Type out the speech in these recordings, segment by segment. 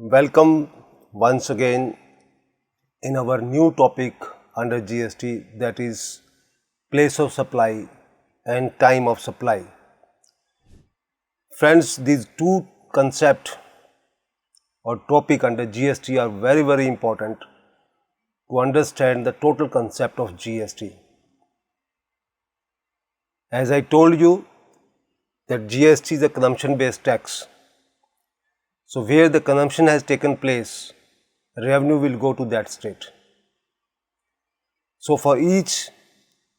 Welcome once again in our new topic under GST, that is place of supply and time of supply. Friends, these two concepts or topic under GST are very important to understand the total concept of GST. As I told you that GST is a consumption based tax. So, where the consumption has taken place, revenue will go to that state. So, for each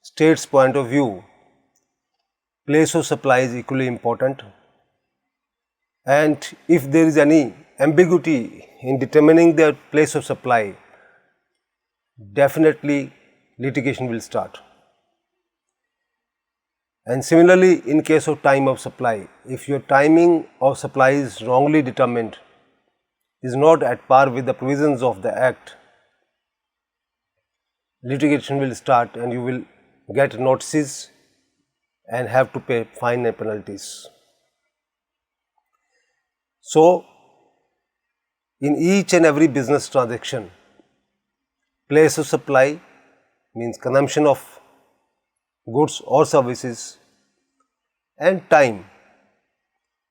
state's point of view, place of supply is equally important, and if there is any ambiguity in determining the place of supply, definitely litigation will start. And similarly, in case of time of supply, if your timing of supply is wrongly determined, is not at par with the provisions of the Act, litigation will start and you will get notices and have to pay fine and penalties. So, in each and every business transaction, place of supply means consumption of goods or services, and time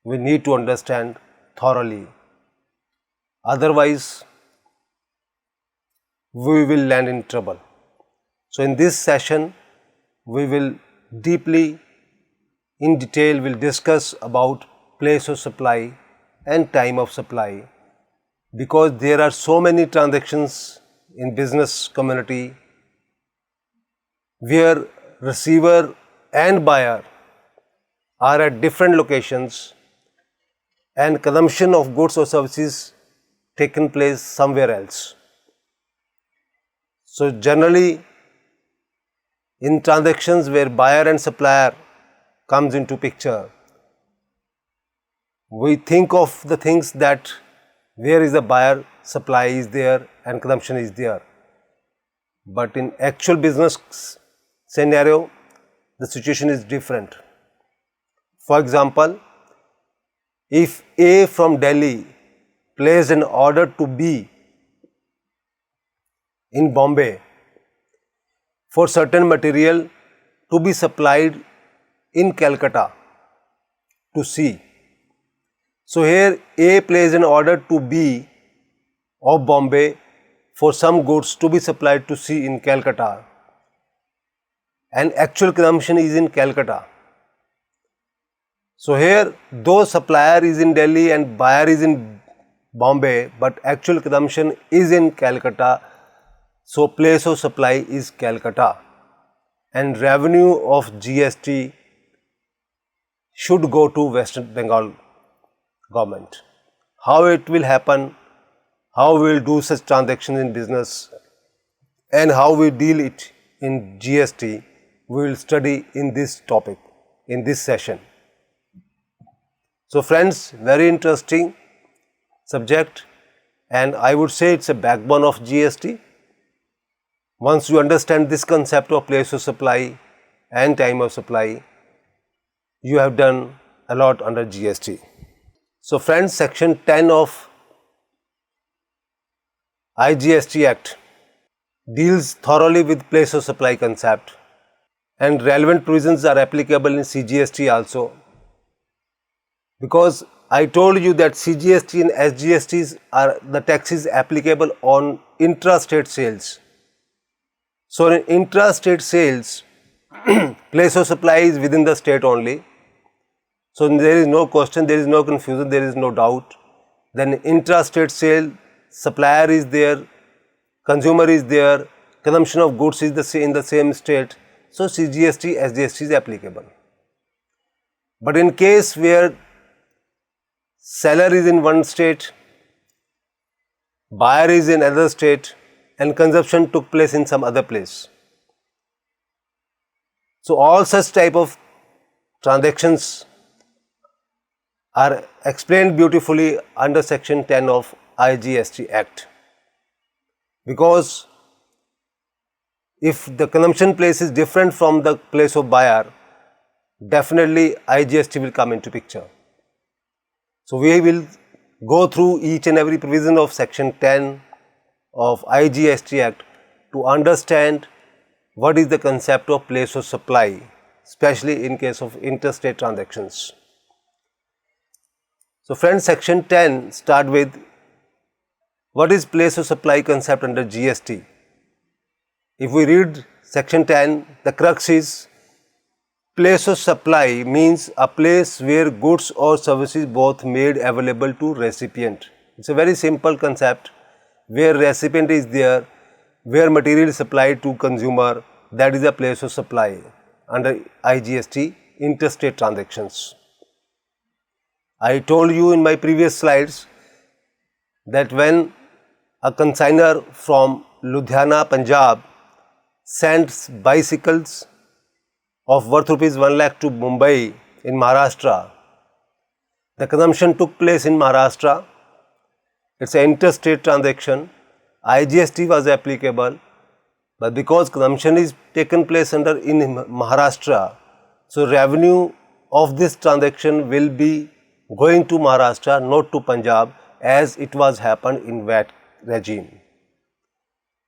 we need to understand thoroughly. Otherwise, we will land in trouble. So, in this session, we will deeply, in detail, will discuss about place of supply and time of supply, because there are so many transactions in business community where receiver and buyer are at different locations and consumption of goods or services taken place somewhere else. So, generally in transactions where buyer and supplier comes into picture, we think of the things that where is the buyer, supply is there and consumption is there. But in actual business scenario, the situation is different. For example, if A from Delhi placed an order to B in Bombay for certain material to be supplied in Calcutta to C. So, here A placed an order to B of Bombay for some goods to be supplied to C in Calcutta, and actual consumption is in Calcutta. So, here though supplier is in Delhi and buyer is in Bombay, but actual consumption is in Calcutta. So, place of supply is Calcutta, and revenue of GST should go to West Bengal government. How it will happen, how we will do such transactions in business, and how we deal it in GST, we will study in this topic, in this session. So, friends, very interesting subject, and I would say it's a backbone of GST. Once you understand this concept of place of supply and time of supply, you have done a lot under GST. So, friends, section 10 of IGST Act deals thoroughly with place of supply concept, and relevant provisions are applicable in CGST also, because I told you that CGST and SGSTs are the taxes applicable on intra-state sales. So, in intra-state sales, place of supply is within the state only. So, there is no question, there is no confusion, there is no doubt. Then intra-state sale, supplier is there, consumer is there, consumption of goods is in the same state. So, CGST, SGST is applicable. But in case where seller is in one state, buyer is in another state, and consumption took place in some other place, so all such type of transactions are explained beautifully under section 10 of IGST Act, because if the consumption place is different from the place of buyer, definitely IGST will come into picture. So, we will go through each and every provision of section 10 of IGST Act to understand what is the concept of place of supply, especially in case of interstate transactions. So friends, section 10 start with what is place of supply concept under GST. If we read section 10, the crux is place of supply means a place where goods or services both made available to recipient. It's a very simple concept where recipient is there, where material is supplied to consumer, that is a place of supply under IGST interstate transactions. I told you in my previous slides that when a consignor from Ludhiana, Punjab sends bicycles of worth rupees 1 lakh to Mumbai in Maharashtra, the consumption took place in Maharashtra. It's an interstate transaction. IGST was applicable, but because consumption is taken place in Maharashtra, so revenue of this transaction will be going to Maharashtra, not to Punjab, as it was happened in VAT regime.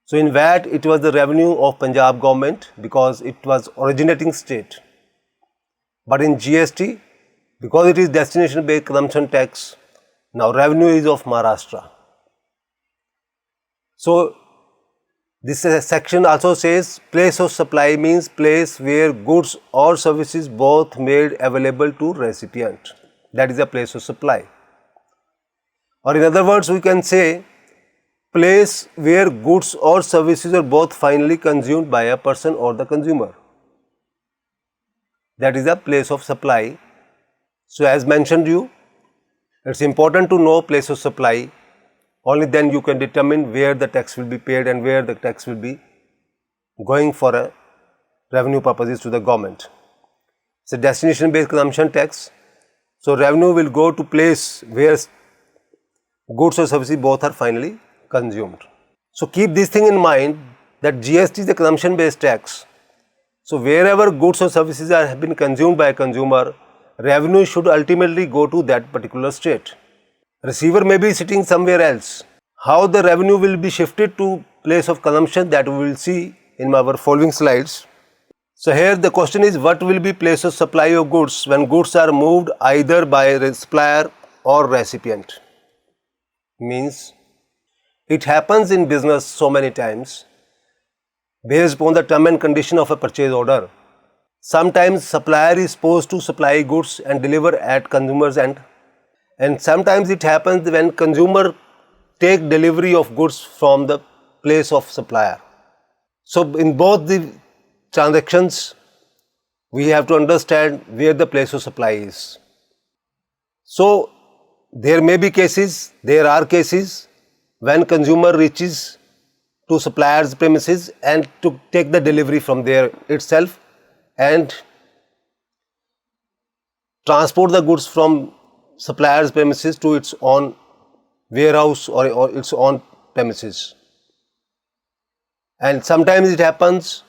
So in VAT, it was the revenue of Punjab government because it was originating state. But in GST, because it is destination based consumption tax, now revenue is of Maharashtra. So this section also says place of supply means place where goods or services both made available to recipient. That is a place of supply. Or in other words, we can say place where goods or services are both finally consumed by a person or the consumer. That is a place of supply. So as mentioned you, it's important to know place of supply. Only then you can determine where the tax will be paid and where the tax will be going for a revenue purposes to the government. It's a destination based consumption tax. So revenue will go to place where goods or services both are finally consumed. So keep this thing in mind that GST is a consumption based tax. So wherever goods or services have been consumed by a consumer, revenue should ultimately go to that particular state. Receiver may be sitting somewhere else. How the revenue will be shifted to place of consumption, that we will see in our following slides. So here the question is, what will be place of supply of goods when goods are moved either by a supplier or recipient? Means it happens in business so many times based upon the term and condition of a purchase order. Sometimes supplier is supposed to supply goods and deliver at consumer's end. And sometimes it happens when consumer take delivery of goods from the place of supplier. So in both the transactions, we have to understand where the place of supply is. So there may be cases, there are cases when consumer reaches to supplier's premises and to take the delivery from there itself and transport the goods from supplier's premises to its own warehouse or its own premises. And sometimes it happens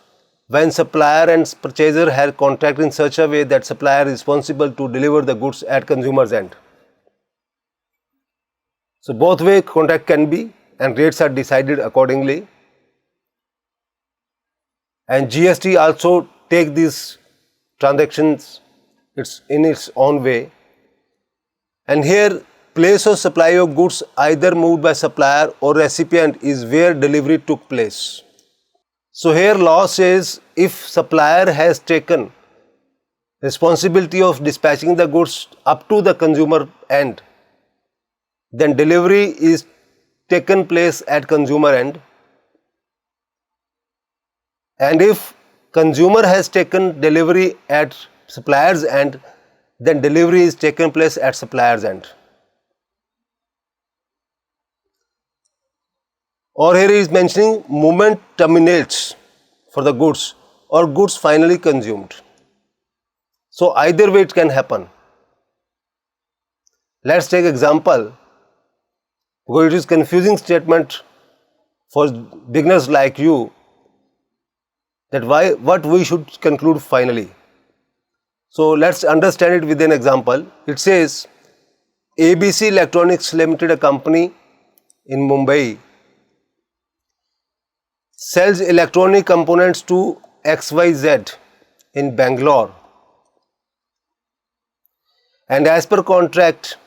when supplier and purchaser have contract in such a way that supplier is responsible to deliver the goods at consumer's end. So both way contract can be and rates are decided accordingly. And GST also take these transactions in its own way. And here place of supply of goods either moved by supplier or recipient is where delivery took place. So here law says if supplier has taken responsibility of dispatching the goods up to the consumer end, then delivery is taken place at consumer end. And if consumer has taken delivery at supplier's end, then delivery is taken place at supplier's end. Or here he is mentioning movement terminates for the goods or goods finally consumed. So either way it can happen. Let's take example, because it is confusing statement for beginners like you, that what we should conclude finally. So let's understand it with an example. It says ABC Electronics Limited, a company in Mumbai, sells electronic components to XYZ in Bangalore, and as per contract,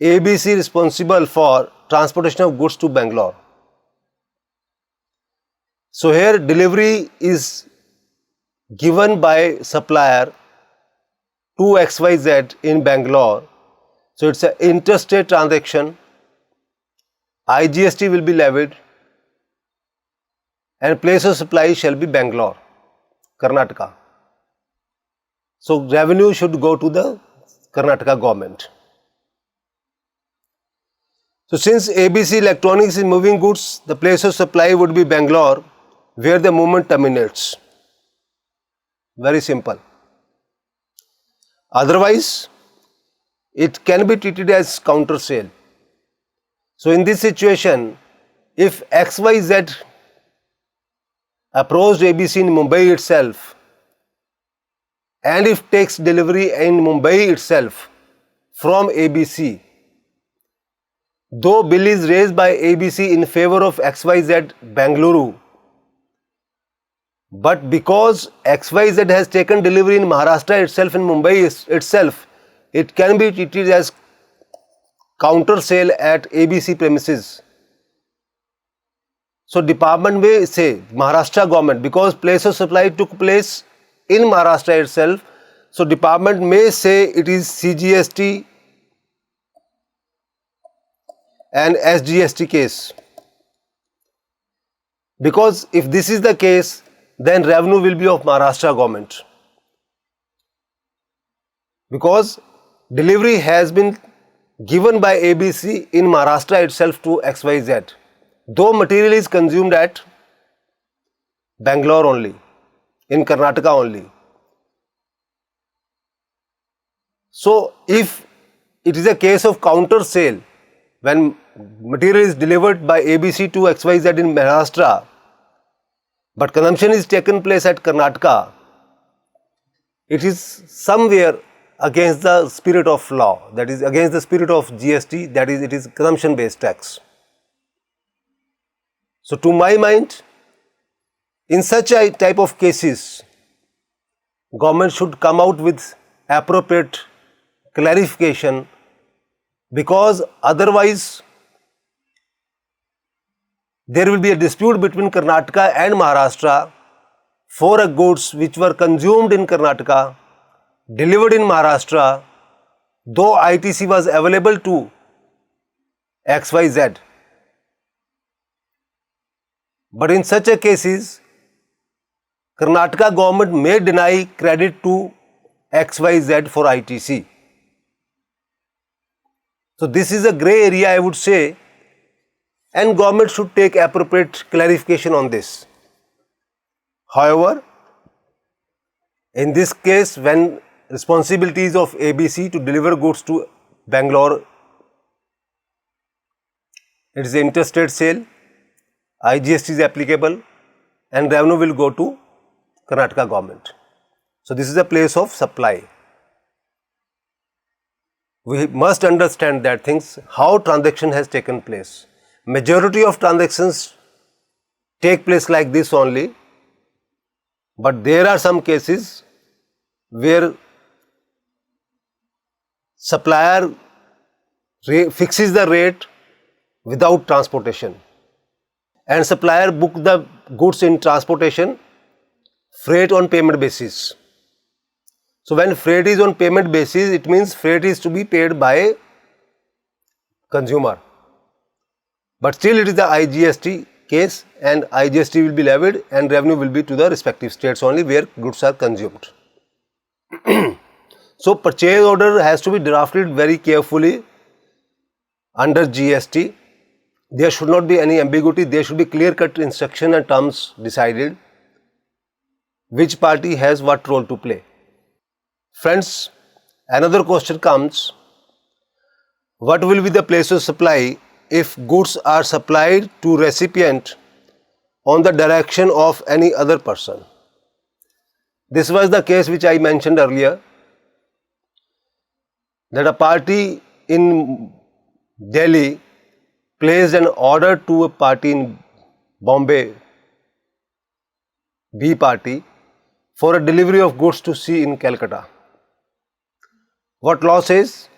ABC is responsible for transportation of goods to Bangalore. So here delivery is given by supplier to XYZ in Bangalore. So it's an interstate transaction. IGST will be levied and place of supply shall be Bangalore, Karnataka. So revenue should go to the Karnataka government. So since ABC Electronics is moving goods, the place of supply would be Bangalore, where the movement terminates. Very simple. Otherwise, it can be treated as counter sale. So in this situation, if XYZ approached ABC in Mumbai itself, and if takes delivery in Mumbai itself from ABC, though bill is raised by ABC in favor of XYZ Bengaluru, but because XYZ has taken delivery in Maharashtra itself, in Mumbai itself, it can be treated as counter sale at ABC premises. So department may say, Maharashtra government, because place of supply took place in Maharashtra itself, so department may say it is CGST and SGST case. Because if this is the case, then revenue will be of Maharashtra government. Because delivery has been given by ABC in Maharashtra itself to XYZ, though material is consumed at Bangalore only, in Karnataka only. So if it is a case of counter sale, when material is delivered by ABC to XYZ in Maharashtra, but consumption is taken place at Karnataka, it is somewhere against the spirit of law, that is against the spirit of GST, that is, it is consumption based tax. So to my mind, in such a type of cases, government should come out with appropriate clarification, because otherwise there will be a dispute between Karnataka and Maharashtra for a goods which were consumed in Karnataka, delivered in Maharashtra, though ITC was available to XYZ. But in such a cases, Karnataka government may deny credit to XYZ for ITC. So this is a grey area, I would say, and government should take appropriate clarification on this. However, in this case, when responsibilities of ABC to deliver goods to Bangalore, it is interstate sale, IGST is applicable, and revenue will go to Karnataka government. So this is a place of supply. We must understand that things, how transaction has taken place. Majority of transactions take place like this only, but there are some cases where supplier fixes the rate without transportation, and supplier book the goods in transportation, freight on payment basis. So when freight is on payment basis, it means freight is to be paid by consumer. But still it is the IGST case, and IGST will be levied and revenue will be to the respective states only where goods are consumed. So purchase order has to be drafted very carefully under GST. There should not be any ambiguity. There should be clear-cut instruction and terms decided which party has what role to play. Friends, another question comes, what will be the place of supply if goods are supplied to recipient on the direction of any other person? This was the case which I mentioned earlier, that a party in Delhi placed an order to a party in Bombay, B party, for a delivery of goods to C in Calcutta. What law says?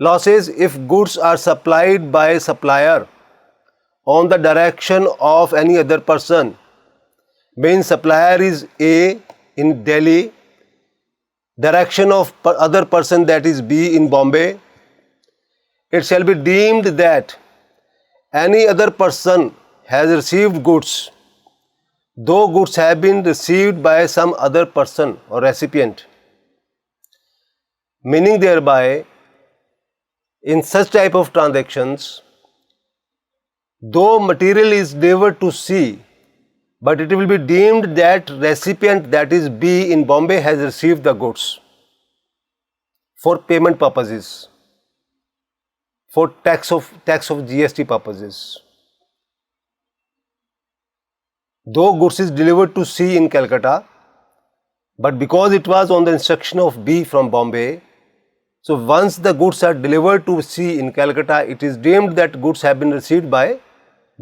Law says if goods are supplied by a supplier on the direction of any other person, means supplier is A in Delhi, direction of other person, that is B in Bombay, it shall be deemed that any other person has received goods, though goods have been received by some other person or recipient. Meaning thereby, in such type of transactions, though material is delivered to C, but it will be deemed that recipient, that is B in Bombay, has received the goods for payment purposes, for tax of GST purposes. Though goods is delivered to C in Calcutta, but because it was on the instruction of B from Bombay, so once the goods are delivered to C in Calcutta, it is deemed that goods have been received by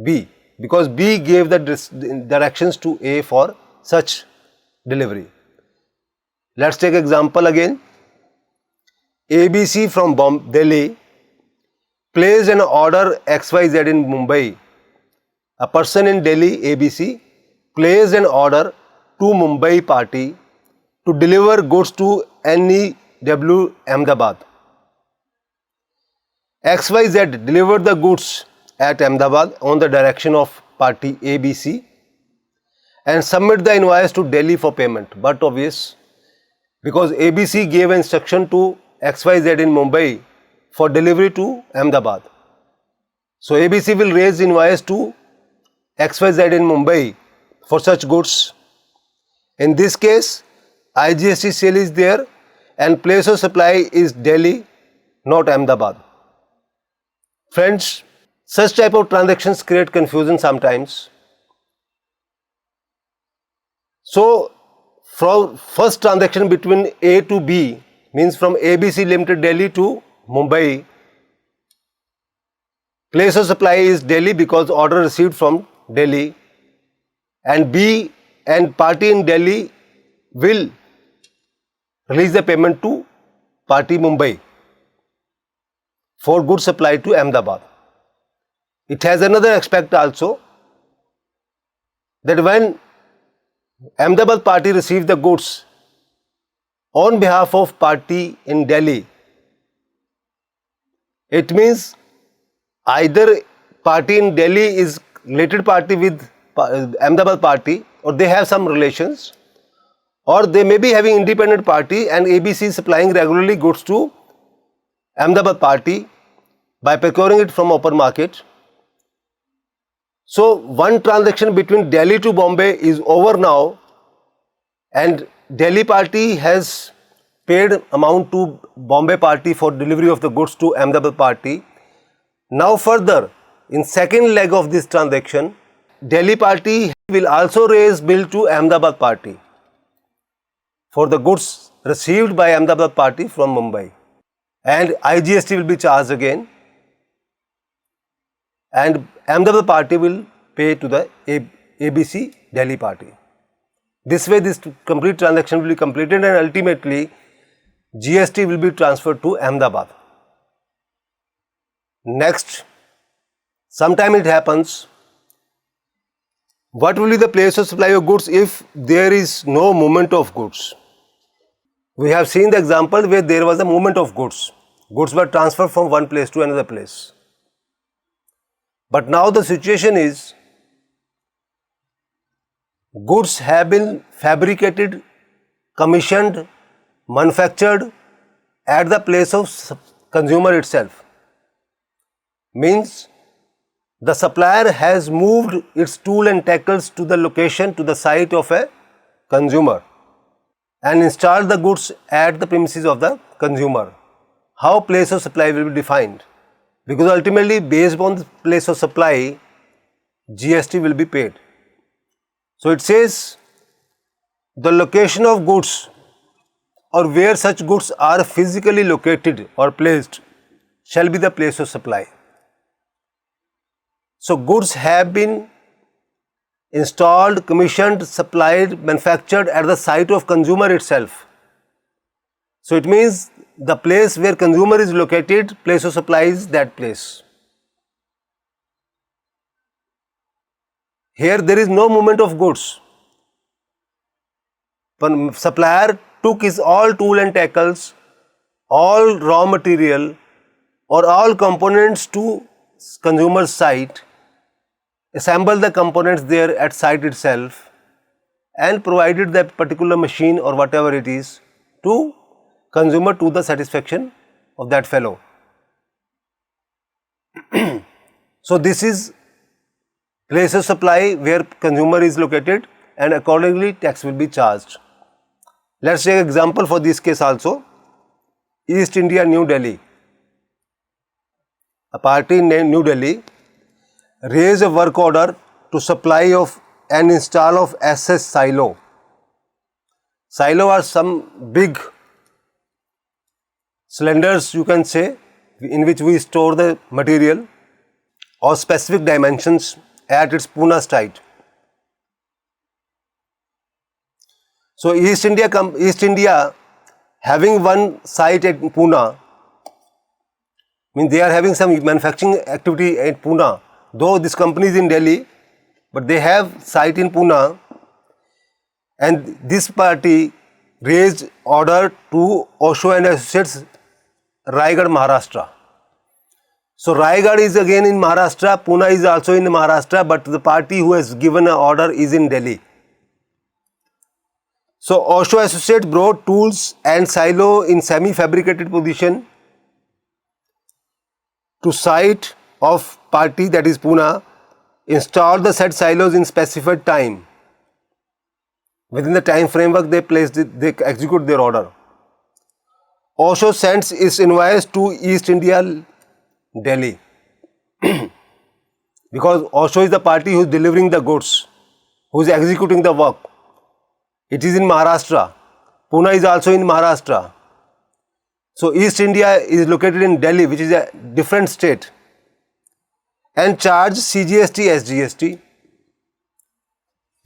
B, because B gave the directions to A for such delivery. Let's take example again. ABC from Delhi placed an order XYZ in Mumbai. A person in Delhi, ABC, placed an order to Mumbai party to deliver goods to NEW Ahmedabad. XYZ delivered the goods at Ahmedabad on the direction of party ABC and submit the invoice to Delhi for payment. But obvious, because ABC gave instruction to XYZ in Mumbai for delivery to Ahmedabad. So ABC will raise invoice to XYZ in Mumbai for such goods. In this case, IGST sale is there and place of supply is Delhi, not Ahmedabad. Friends, such type of transactions create confusion sometimes. So, from first transaction between A to B, means from ABC Limited Delhi to Mumbai, place of supply is Delhi because order received from Delhi, and B and party in Delhi will release the payment to party Mumbai for goods supplied to Ahmedabad. It has another aspect also, that when Ahmedabad party receives the goods on behalf of party in Delhi, it means either party in Delhi is related party with Ahmedabad party, or they have some relations, or they may be having independent party and ABC is supplying regularly goods to Ahmedabad party by procuring it from open market. So one transaction between Delhi to Bombay is over now, and Delhi party has paid amount to Bombay party for delivery of the goods to Ahmedabad party. Now further, in second leg of this transaction, Delhi party will also raise bill to Ahmedabad party for the goods received by Ahmedabad party from Mumbai, and IGST will be charged again, and Ahmedabad party will pay to the ABC Delhi party. This way this complete transaction will be completed and ultimately GST will be transferred to Ahmedabad. Next, sometime it happens, what will be the place of supply of goods if there is no movement of goods? We have seen the example where there was a movement of goods. Goods were transferred from one place to another place. But now the situation is, goods have been fabricated, commissioned, manufactured at the place of consumer itself. Means the supplier has moved its tool and tackles to the location, to the site of a consumer, and installed the goods at the premises of the consumer. How place of supply will be defined? Because ultimately based on the place of supply, GST will be paid. So it says the location of goods, or where such goods are physically located or placed, shall be the place of supply. So goods have been installed, commissioned, supplied, manufactured at the site of consumer itself. So it means the place where consumer is located, place of supply is that place. Here there is no movement of goods. But supplier took his all tool and tackles, all raw material or all components to consumer site, assemble the components there at site itself and provided that particular machine or whatever it is to consumer to the satisfaction of that fellow. So this is place of supply where consumer is located and accordingly tax will be charged. Let's take example for this case also. East India, New Delhi. A party in New Delhi raised a work order to supply of and install of SS silo. Silo are some big cylinders, you can say, in which we store the material or specific dimensions at its Pune site. So East India having one site at Pune, means they are having some manufacturing activity at Pune. Though this company is in Delhi, but they have site in Pune, and this party raised order to Osho and Associates, Raigad, Maharashtra. So Raigad is again in Maharashtra, Pune is also in Maharashtra, but the party who has given an order is in Delhi. So Osho Associates brought tools and silo in semi-fabricated position to site of party, that is Pune, installed the said silos in specified time. Within the time framework they execute their order. Osho sends its invoice to East India, Delhi. Because Osho is the party who is delivering the goods, who is executing the work. It is in Maharashtra. Pune is also in Maharashtra. So East India is located in Delhi, which is a different state, and charge CGST, SGST.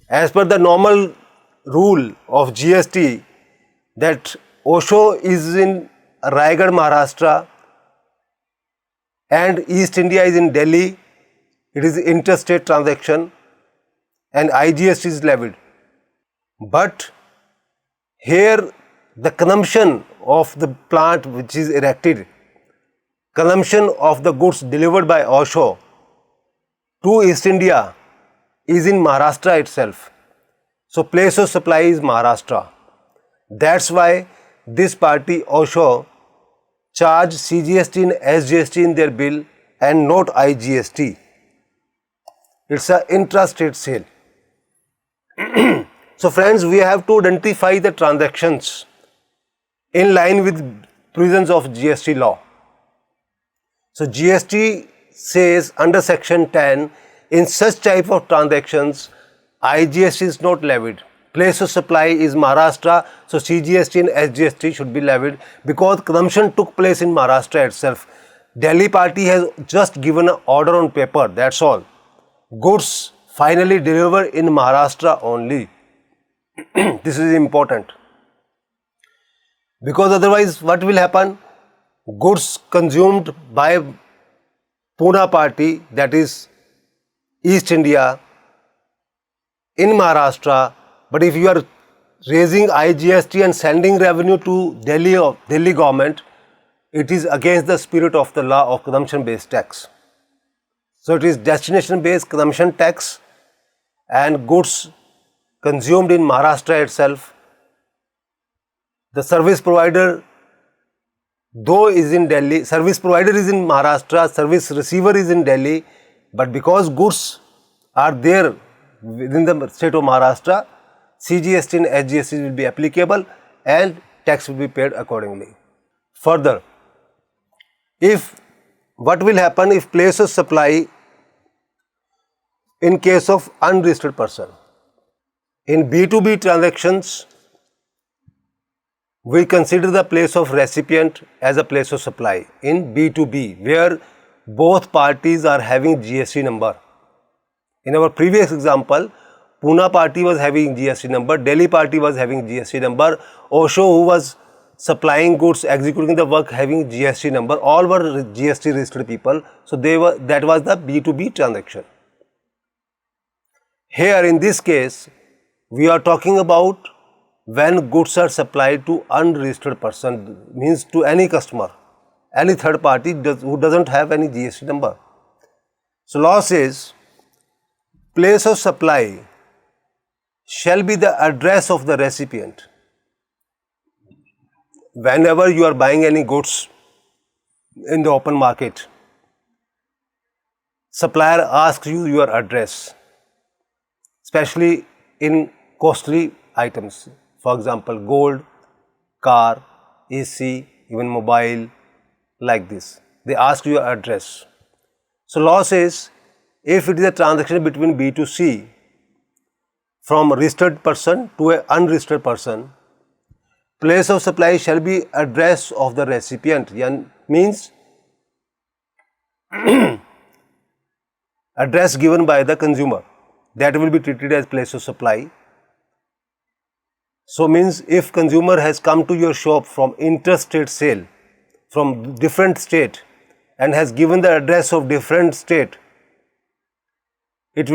As per the normal rule of GST, that Osho is in Raigad, Maharashtra, and East India is in Delhi. It is interstate transaction and IGST is levied. But here the consumption of the plant which is erected, consumption of the goods delivered by Osho to East India is in Maharashtra itself. So place of supply is Maharashtra. That's why this party Osho charge CGST and SGST in their bill and not IGST. It's an intrastate sale. So friends, we have to identify the transactions in line with provisions of GST law. So GST says under section 10, in such type of transactions, IGST is not levied. Place of supply is Maharashtra, so CGST and SGST should be levied because consumption took place in Maharashtra itself. Delhi party has just given an order on paper, that's all. Goods finally delivered in Maharashtra only. This is important. Because otherwise what will happen? Goods consumed by Pune party, that is East India, in Maharashtra, but if you are raising IGST and sending revenue to Delhi government, it is against the spirit of the law of consumption based tax. So it is destination based consumption tax and goods consumed in Maharashtra itself. The service provider though is in Delhi, service provider is in Maharashtra, service receiver is in Delhi, but because goods are there within the state of Maharashtra, CGST and SGST will be applicable and tax will be paid accordingly. Further, what will happen if place of supply in case of unregistered person? In B2B transactions, we consider the place of recipient as a place of supply in B2B, where both parties are having GST number. In our previous example, Pune party was having GST number, Delhi party was having GST number, Osho who was supplying goods, executing the work having GST number, all were GST registered people. So that was the B2B transaction. Here in this case, we are talking about when goods are supplied to unregistered person, means to any customer, any third party who doesn't have any GST number. So law says, place of supply shall be the address of the recipient. Whenever you are buying any goods in the open market, supplier asks you your address, especially in costly items. For example, gold, car, AC, even mobile, like this. They ask you your address. So law says, if it is a transaction between B to C, from a registered person to an unregistered person, place of supply shall be address of the recipient, means address given by the consumer, that will be treated as place of supply. So means if consumer has come to your shop from interstate sale, from different state, and has given the address of different state, it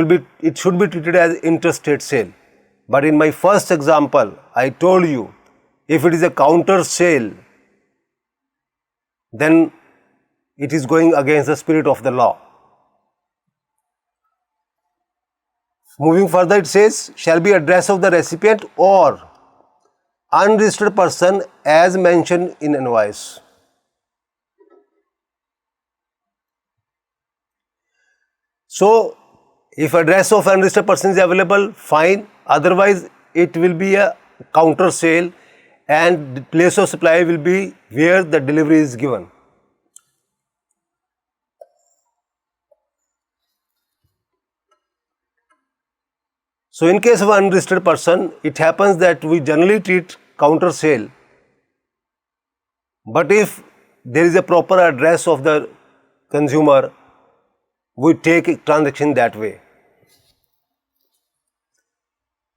should be treated as interstate sale. But in my first example, I told you, if it is a counter sale, then it is going against the spirit of the law. Moving further, it says, shall be address of the recipient or unregistered person as mentioned in invoice. So, if address of unregistered person is available, fine. Otherwise, it will be a counter sale and the place of supply will be where the delivery is given. So, in case of unregistered person, it happens that we generally treat counter sale, but if there is a proper address of the consumer, we take transaction that way.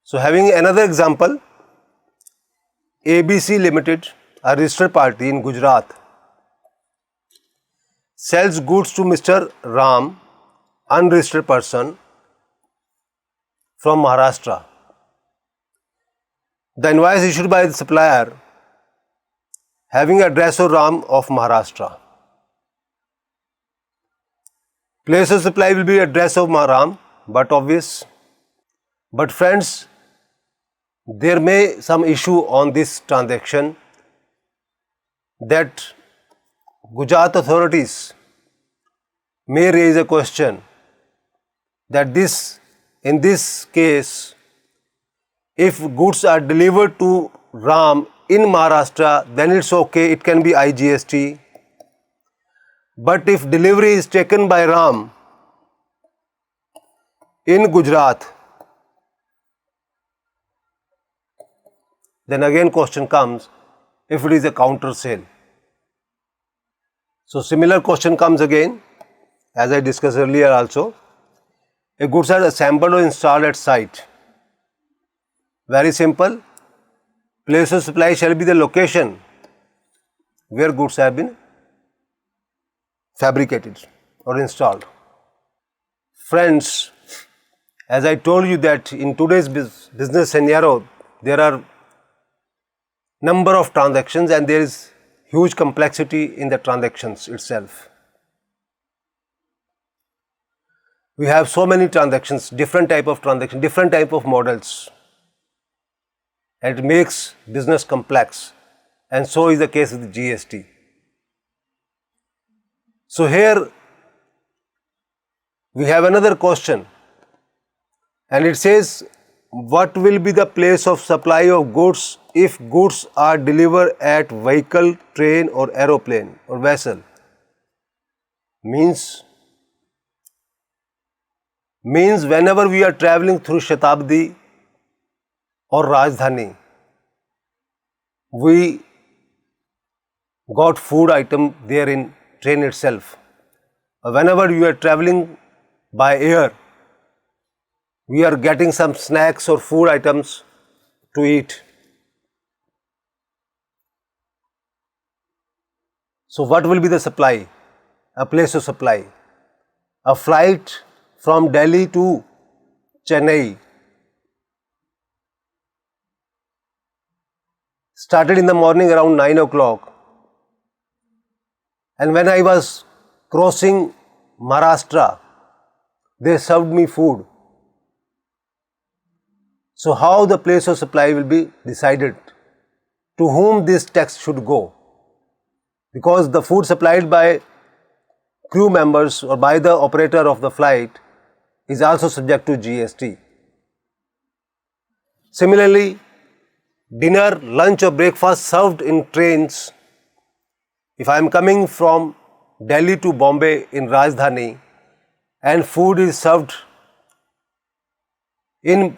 So, having another example, ABC Limited, a registered party in Gujarat, sells goods to Mr. Ram, unregistered person, from Maharashtra. The invoice issued by the supplier having address of Ram of Maharashtra. Place of supply will be address of Ram, but obvious. But friends, there may some issue on this transaction that Gujarat authorities may raise a question that in this case, if goods are delivered to Ram in Maharashtra, then it's okay, it can be IGST. But if delivery is taken by Ram in Gujarat, then again question comes, if it is a counter sale. So similar question comes again, as I discussed earlier also. A goods are assembled or installed at site. Very simple. Place of supply shall be the location where goods have been fabricated or installed. Friends, as I told you that in today's business scenario, there are number of transactions and there is huge complexity in the transactions itself. We have so many transactions, different type of transactions, different type of models, and it makes business complex, and so is the case with GST. So here we have another question, and it says, what will be the place of supply of goods if goods are delivered at vehicle, train or aeroplane or vessel? Means whenever we are traveling through Shatabdi or Rajdhani, we got food item there in train itself. Whenever you are traveling by air, we are getting some snacks or food items to eat. So what will be the supply? A place of supply. A flight from Delhi to Chennai started in the morning around 9 o'clock, and when I was crossing Maharashtra, they served me food. So how the place of supply will be decided? To whom this tax should go? Because the food supplied by crew members or by the operator of the flight is also subject to GST. Similarly, dinner, lunch or breakfast served in trains, if I am coming from Delhi to Bombay in Rajdhani and food is served in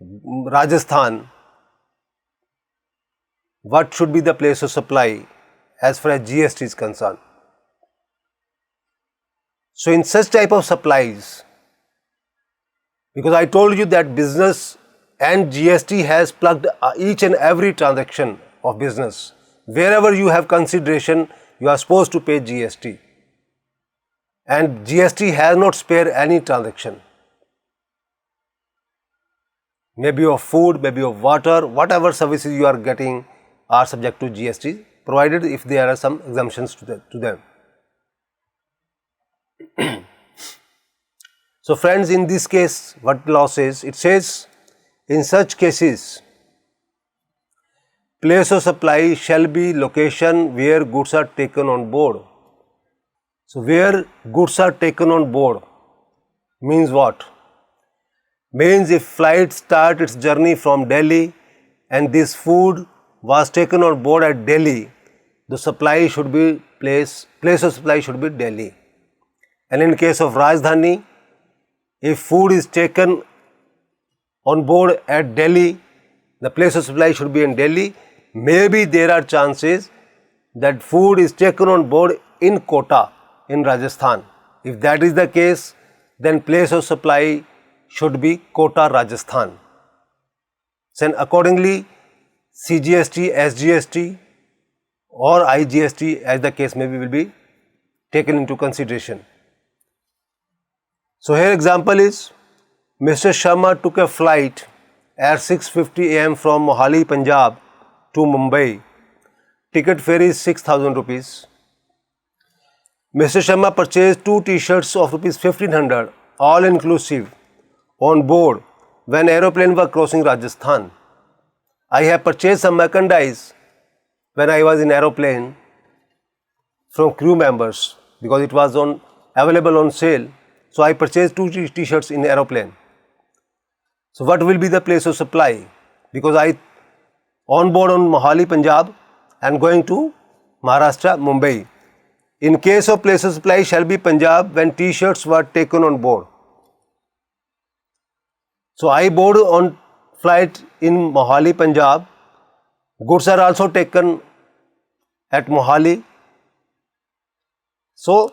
Rajasthan, what should be the place of supply as far as GST is concerned? So in such type of supplies, because I told you that business and GST has plugged each and every transaction of business. Wherever you have consideration, you are supposed to pay GST. And GST has not spared any transaction. Maybe of food, maybe of water, whatever services you are getting are subject to GST, provided if there are some exemptions to them. So friends, in this case, what law says? It says, in such cases, place of supply shall be location where goods are taken on board. So where goods are taken on board means what? Means if flight start its journey from Delhi and this food was taken on board at Delhi, the supply should be place of supply should be Delhi. And in case of Rajdhani, if food is taken on board at Delhi, the place of supply should be in Delhi. Maybe there are chances that food is taken on board in Kota in Rajasthan. If that is the case, then place of supply should be Kota, Rajasthan. Then accordingly, CGST, SGST or IGST, as the case may be, will be taken into consideration. So here example is, Mr. Sharma took a flight at 6:50 am from Mohali, Punjab to Mumbai. Ticket fare is 6,000 rupees. Mr. Sharma purchased 2 t-shirts of rupees 1,500, all inclusive, on board when aeroplane was crossing Rajasthan. I have purchased some merchandise when I was in aeroplane from crew members because it was available on sale. So I purchased 2 t-shirts in aeroplane. So what will be the place of supply? Because I on board on Mohali, Punjab and going to Maharashtra, Mumbai. In case of place of supply shall be Punjab when t-shirts were taken on board. So I board on flight in Mohali, Punjab. Goods are also taken at Mohali. So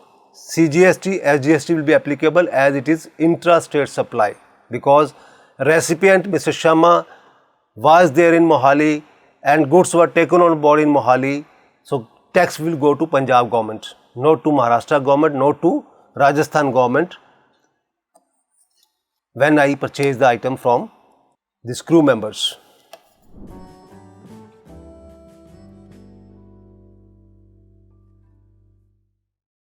CGST, SGST will be applicable as it is intra-state supply, because recipient Mr. Sharma was there in Mohali and goods were taken on board in Mohali. So tax will go to Punjab government, not to Maharashtra government, not to Rajasthan government when I purchase the item from these crew members.